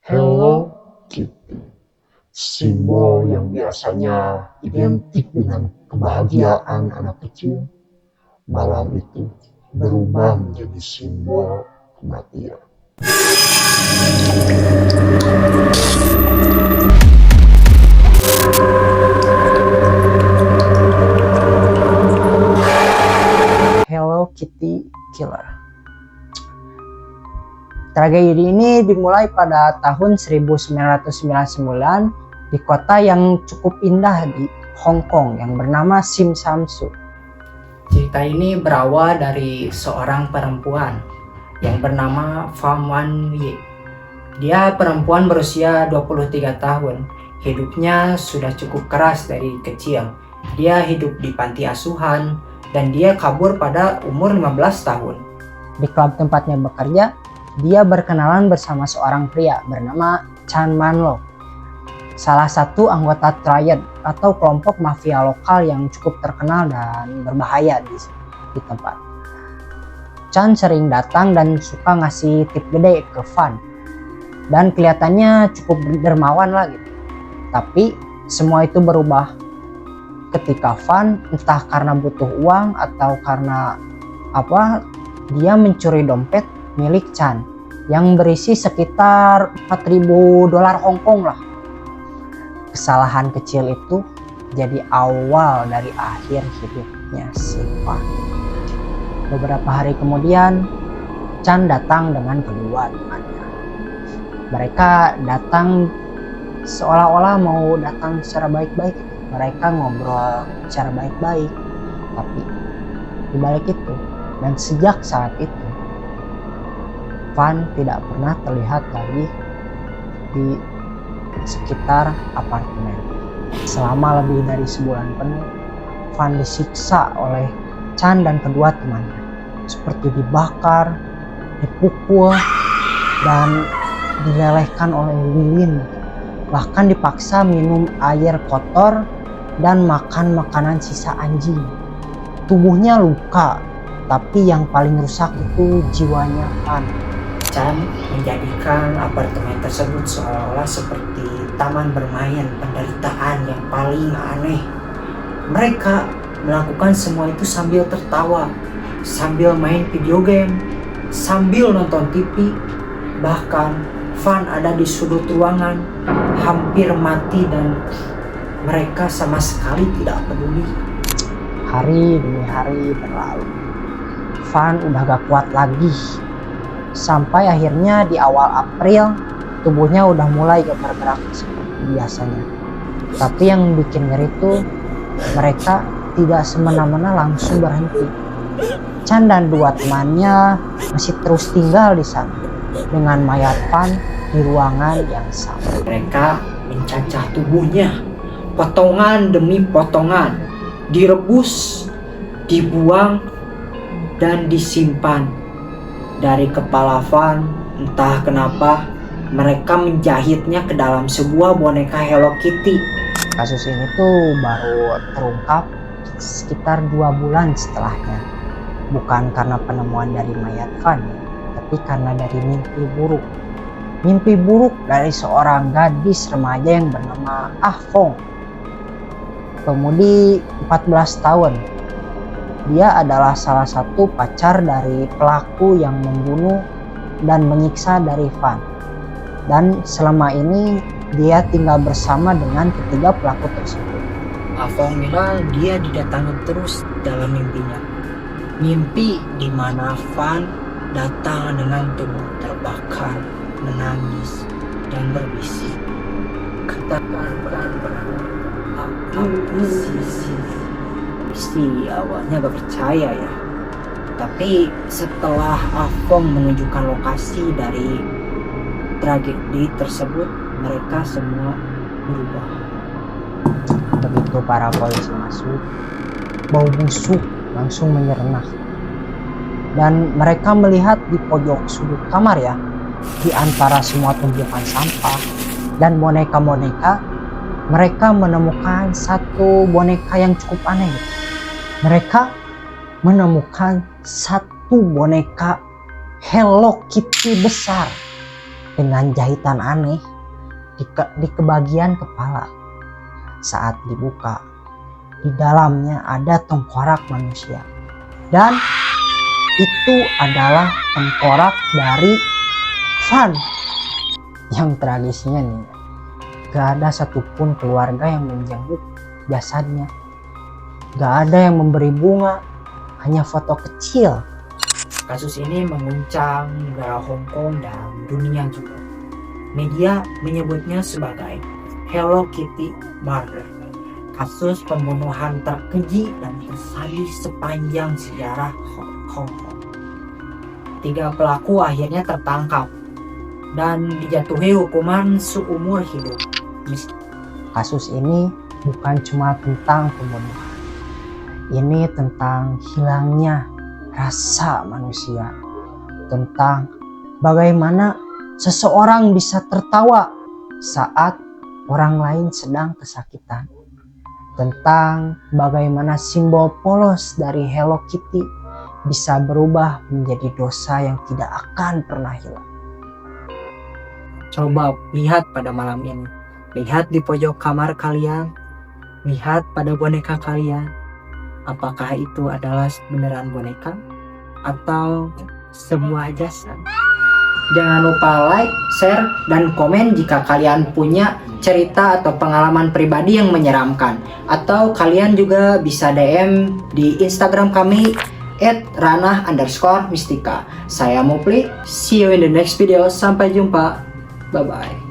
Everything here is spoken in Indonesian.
Hello Kitty, simbol yang biasanya identik dengan kebahagiaan anak kecil, malam itu berubah menjadi simbol kematian. Hello Kitty Killer. Tragedi ini dimulai pada tahun 1999 di kota yang cukup indah di Hong Kong yang bernama Tsim Sha Tsui. Cerita ini berawal dari seorang perempuan yang bernama Fan Wanyi. Dia perempuan berusia 23 tahun. Hidupnya sudah cukup keras dari kecil. Dia hidup di panti asuhan dan dia kabur pada umur 15 tahun. Di klub tempatnya bekerja, dia berkenalan bersama seorang pria bernama Chan Manlo, salah satu anggota triad atau kelompok mafia lokal yang cukup terkenal dan berbahaya di tempat. Chan sering datang dan suka ngasih tip gede ke Fan dan kelihatannya cukup dermawan lah gitu. Tapi semua itu berubah ketika Fan entah karena butuh uang atau karena dia mencuri dompet milik Chan yang berisi sekitar 4.000 dolar Hong Kong lah. Kesalahan kecil itu jadi awal dari akhir hidupnya si Fan. Beberapa hari kemudian Chan datang dengan kedua temannya. Mereka datang seolah-olah mau datang secara baik-baik. Mereka ngobrol secara baik-baik, tapi dibalik itu dan sejak saat itu Fan tidak pernah terlihat lagi di sekitar apartemen. Selama lebih dari sebulan penuh, Fan disiksa oleh Chan dan kedua temannya, seperti dibakar, dipukul, dan dilelehkan oleh lilin. Bahkan dipaksa minum air kotor dan makan makanan sisa anjing. Tubuhnya luka, tapi yang paling rusak itu jiwanya Fan. Chan menjadikan apartemen tersebut seolah-olah seperti taman bermain penderitaan yang paling aneh. Mereka melakukan semua itu sambil tertawa, sambil main video game, sambil nonton TV. Bahkan Fan ada di sudut ruangan, hampir mati dan mereka sama sekali tidak peduli. Hari demi hari berlalu. Fan udah gak kuat lagi. Sampai akhirnya di awal April tubuhnya udah mulai bergerak seperti biasanya. Tapi yang bikin ngeri itu mereka tidak semena-mena langsung berhenti. Chan dan dua temannya masih terus tinggal di sana dengan mayat Fan di ruangan yang sama. Mereka mencacah tubuhnya potongan demi potongan, direbus, dibuang, dan disimpan. Dari kepala Fan, entah kenapa mereka menjahitnya ke dalam sebuah boneka Hello Kitty. Kasus ini tuh baru terungkap sekitar 2 bulan setelahnya. Bukan karena penemuan dari mayat Fan, tapi karena dari mimpi buruk. Mimpi buruk dari seorang gadis remaja yang bernama Ah Fong, pemudi 14 tahun. Dia adalah salah satu pacar dari pelaku yang membunuh dan menyiksa dari Fan. Dan selama ini dia tinggal bersama dengan ketiga pelaku tersebut. Afong bilang dia didatangi terus dalam mimpinya. Mimpi di mana Fan datang dengan tubuh terbakar, menangis, dan berbisik. Katakan pelan-pelan, apa sih? Isti awalnya gak percaya ya, tapi setelah Afong menunjukkan lokasi dari tragedi tersebut, mereka semua berubah. Begitu para polisi masuk, bau busuk langsung menyerenah dan mereka melihat di pojok sudut kamar ya, di antara semua tumpukan sampah dan boneka-boneka, mereka menemukan satu boneka yang cukup aneh gitu. Mereka menemukan satu boneka Hello Kitty besar dengan jahitan aneh di kebagian kepala. Saat dibuka, di dalamnya ada tengkorak manusia. Dan itu adalah tengkorak dari Van. Yang tragisnya nih, gak ada satupun keluarga yang menjenguk jasadnya. Gak ada yang memberi bunga, hanya foto kecil. Kasus ini mengguncang negara Hong Kong dan dunia juga. Media menyebutnya sebagai Hello Kitty Murder, kasus pembunuhan terkeji dan tersadis sepanjang sejarah Hong Kong. 3 pelaku akhirnya tertangkap dan dijatuhi hukuman seumur hidup. Kasus ini bukan cuma tentang pembunuhan. Ini tentang hilangnya rasa manusia. Tentang bagaimana seseorang bisa tertawa saat orang lain sedang kesakitan. Tentang bagaimana simbol polos dari Hello Kitty bisa berubah menjadi dosa yang tidak akan pernah hilang. Coba lihat pada malam ini. Lihat di pojok kamar kalian. Lihat pada boneka kalian. Apakah itu adalah beneran boneka atau sebuah jasad? Jangan lupa like, share, dan komen jika kalian punya cerita atau pengalaman pribadi yang menyeramkan. Atau kalian juga bisa DM di Instagram kami @ranah_mistika. Saya Mupli, see you in the next video. Sampai jumpa. Bye-bye.